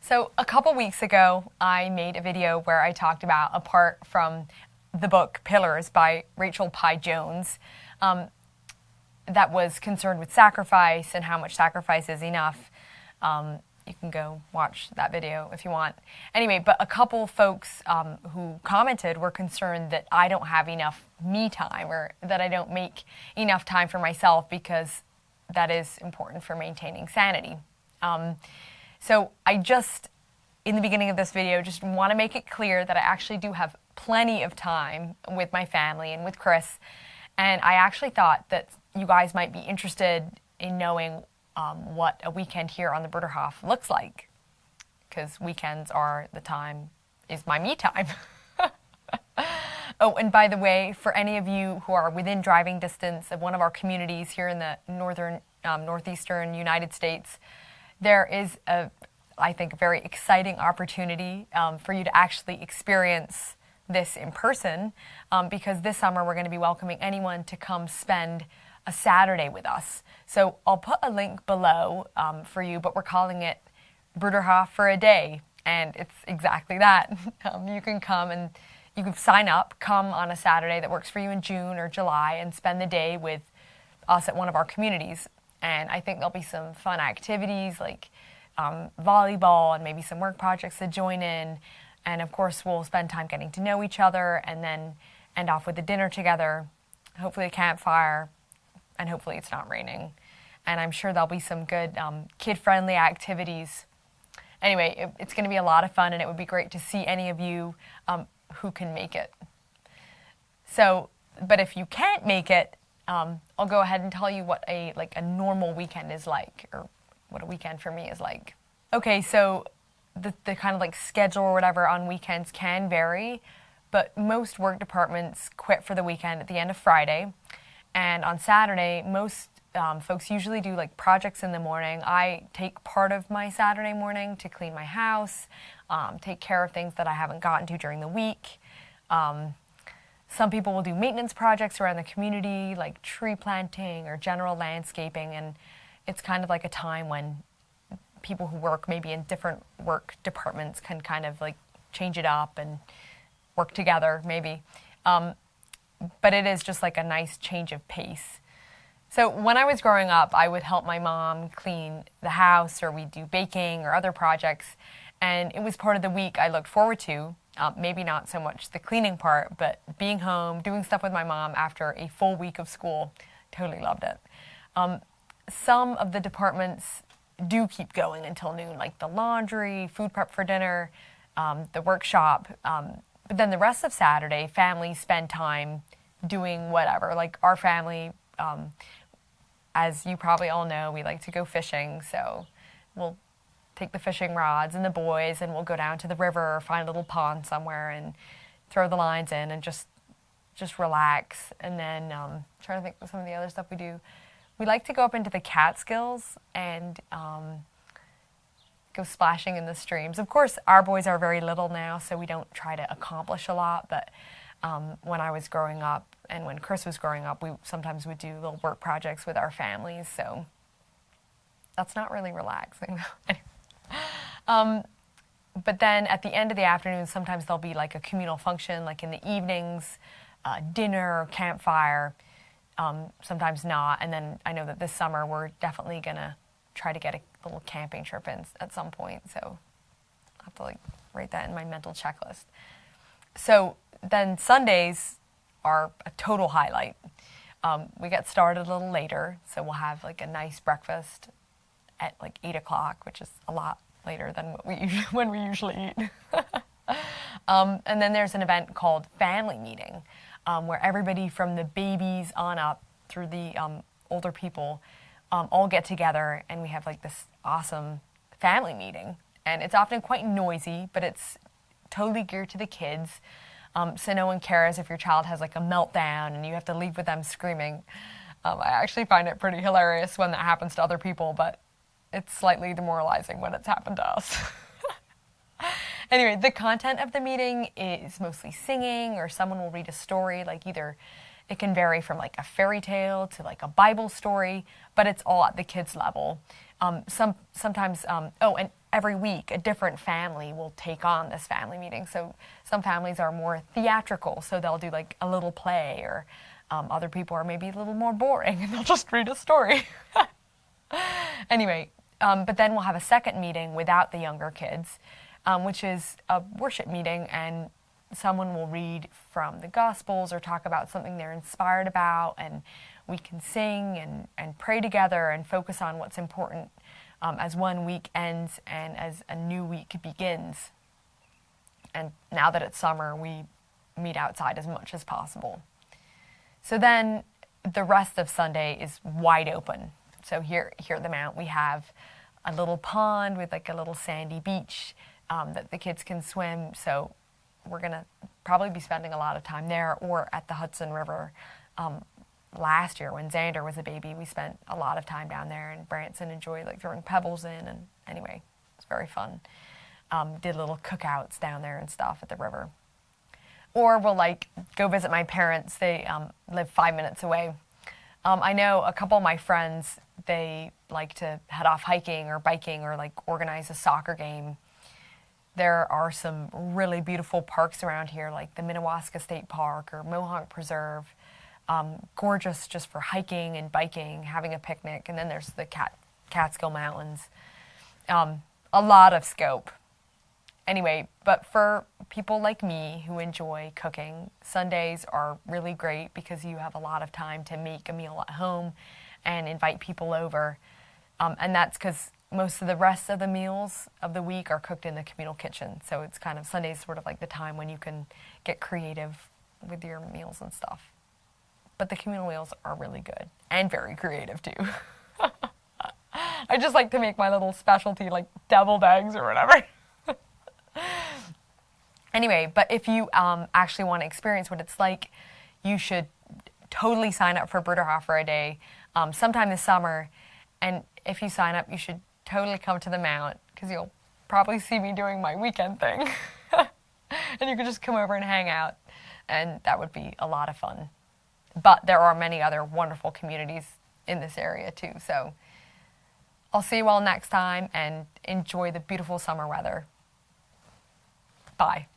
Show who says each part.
Speaker 1: So a couple weeks ago, I made a video where I talked about a part from the book Pillars by Rachel Pye Jones that was concerned with sacrifice and how much sacrifice is enough. You can go watch that video if you want. Anyway, but a couple folks who commented were concerned that I don't have enough me time, or that I don't make enough time for myself, because that is important for maintaining sanity. So I just, in the beginning of this video, just want to make it clear that I actually do have plenty of time with my family and with Chris. And I actually thought that you guys might be interested in knowing what a weekend here on the Bruderhof looks like, because weekends are the time, is my me time. Oh, and by the way, for any of you who are within driving distance of one of our communities here in the northeastern United States, there is I think, a very exciting opportunity for you to actually experience this in person, because this summer we're going to be welcoming anyone to come spend a Saturday with us. So I'll put a link below for you, but we're calling it Bruderhof for a day, and it's exactly that. You can come and you can sign up, come on a Saturday that works for you in June or July, and spend the day with us at one of our communities. And I think there'll be some fun activities like volleyball and maybe some work projects to join in. And of course, we'll spend time getting to know each other and then end off with a dinner together, hopefully a campfire, and hopefully it's not raining. And I'm sure there'll be some good kid-friendly activities. Anyway, it's going to be a lot of fun, and it would be great to see any of you who can make it. So, but if you can't make it, I'll go ahead and tell you what a normal weekend is like, or what a weekend for me is like. Okay, so the kind of schedule or whatever on weekends can vary, but most work departments quit for the weekend at the end of Friday. And on Saturday, most folks usually do projects in the morning. I take part of my Saturday morning to clean my house, take care of things that I haven't gotten to during the week. Some people will do maintenance projects around the community, like tree planting or general landscaping, and it's kind of like a time when people who work maybe in different work departments can kind of change it up and work together maybe. But it is just a nice change of pace. So when I was growing up, I would help my mom clean the house, or we'd do baking or other projects, and it was part of the week I looked forward to. Maybe not so much the cleaning part, but being home, doing stuff with my mom after a full week of school. Totally loved it. Some of the departments do keep going until noon, like the laundry, food prep for dinner, the workshop. But then the rest of Saturday, families spend time doing whatever. Like our family, as you probably all know, we like to go fishing. So we'll take the fishing rods and the boys, and we'll go down to the river or find a little pond somewhere and throw the lines in and just relax. And then trying to think of some of the other stuff we do. We like to go up into the Catskills and go splashing in the streams. Of course, our boys are very little now, so we don't try to accomplish a lot. But when I was growing up and when Chris was growing up, we sometimes would do little work projects with our families. So that's not really relaxing. But then at the end of the afternoon, sometimes there'll be a communal function, like in the evenings, dinner, campfire. Sometimes not. And then I know that this summer we're definitely going to try to get a little camping trip in at some point. So I'll have to write that in my mental checklist. So then Sundays are a total highlight. We get started a little later, so we'll have a nice breakfast at 8 o'clock, which is a lot later than when we usually eat. And then there's an event called Family Meeting, where everybody from the babies on up through the older people all get together, and we have this awesome family meeting. And it's often quite noisy, but it's totally geared to the kids. So no one cares if your child has a meltdown and you have to leave with them screaming. I actually find it pretty hilarious when that happens to other people, but it's slightly demoralizing when it's happened to us. Anyway, the content of the meeting is mostly singing, or someone will read a story, either it can vary from a fairy tale to a Bible story, but it's all at the kids level. Sometimes, and every week a different family will take on this family meeting. So some families are more theatrical, so they'll do like a little play, or other people are maybe a little more boring and they'll just read a story. Anyway, but then we'll have a second meeting without the younger kids, which is a worship meeting, and someone will read from the Gospels or talk about something they're inspired about, and we can sing and pray together and focus on what's important as one week ends and as a new week begins. And now that it's summer, we meet outside as much as possible. So then the rest of Sunday is wide open. So here at the Mount, we have a little pond with like a little sandy beach that the kids can swim. So we're going to probably be spending a lot of time there, or at the Hudson River. Last year when Xander was a baby, we spent a lot of time down there, and Branson enjoyed like throwing pebbles in, and anyway, it's very fun. Did little cookouts down there and stuff at the river. Or we'll like go visit my parents. They live 5 minutes away. I know a couple of my friends, they like to head off hiking or biking or like organize a soccer game. There are some really beautiful parks around here, like the Minnewaska State Park or Mohonk Preserve. Gorgeous just for hiking and biking, having a picnic. And then there's the Catskill Mountains. A lot of scope. Anyway, but for people like me who enjoy cooking, Sundays are really great because you have a lot of time to make a meal at home and invite people over. And that's because most of the rest of the meals of the week are cooked in the communal kitchen. So it's kind of Sunday's sort of like the time when you can get creative with your meals and stuff. But the communal meals are really good and very creative too. I just like to make my little specialty like deviled eggs or whatever. Anyway, but if you actually want to experience what it's like, you should totally sign up for Bruderhof for a day sometime this summer. And if you sign up, you should totally come to the Mount, because you'll probably see me doing my weekend thing. And you can just come over and hang out, and that would be a lot of fun. But there are many other wonderful communities in this area too. So I'll see you all next time, and enjoy the beautiful summer weather. Bye.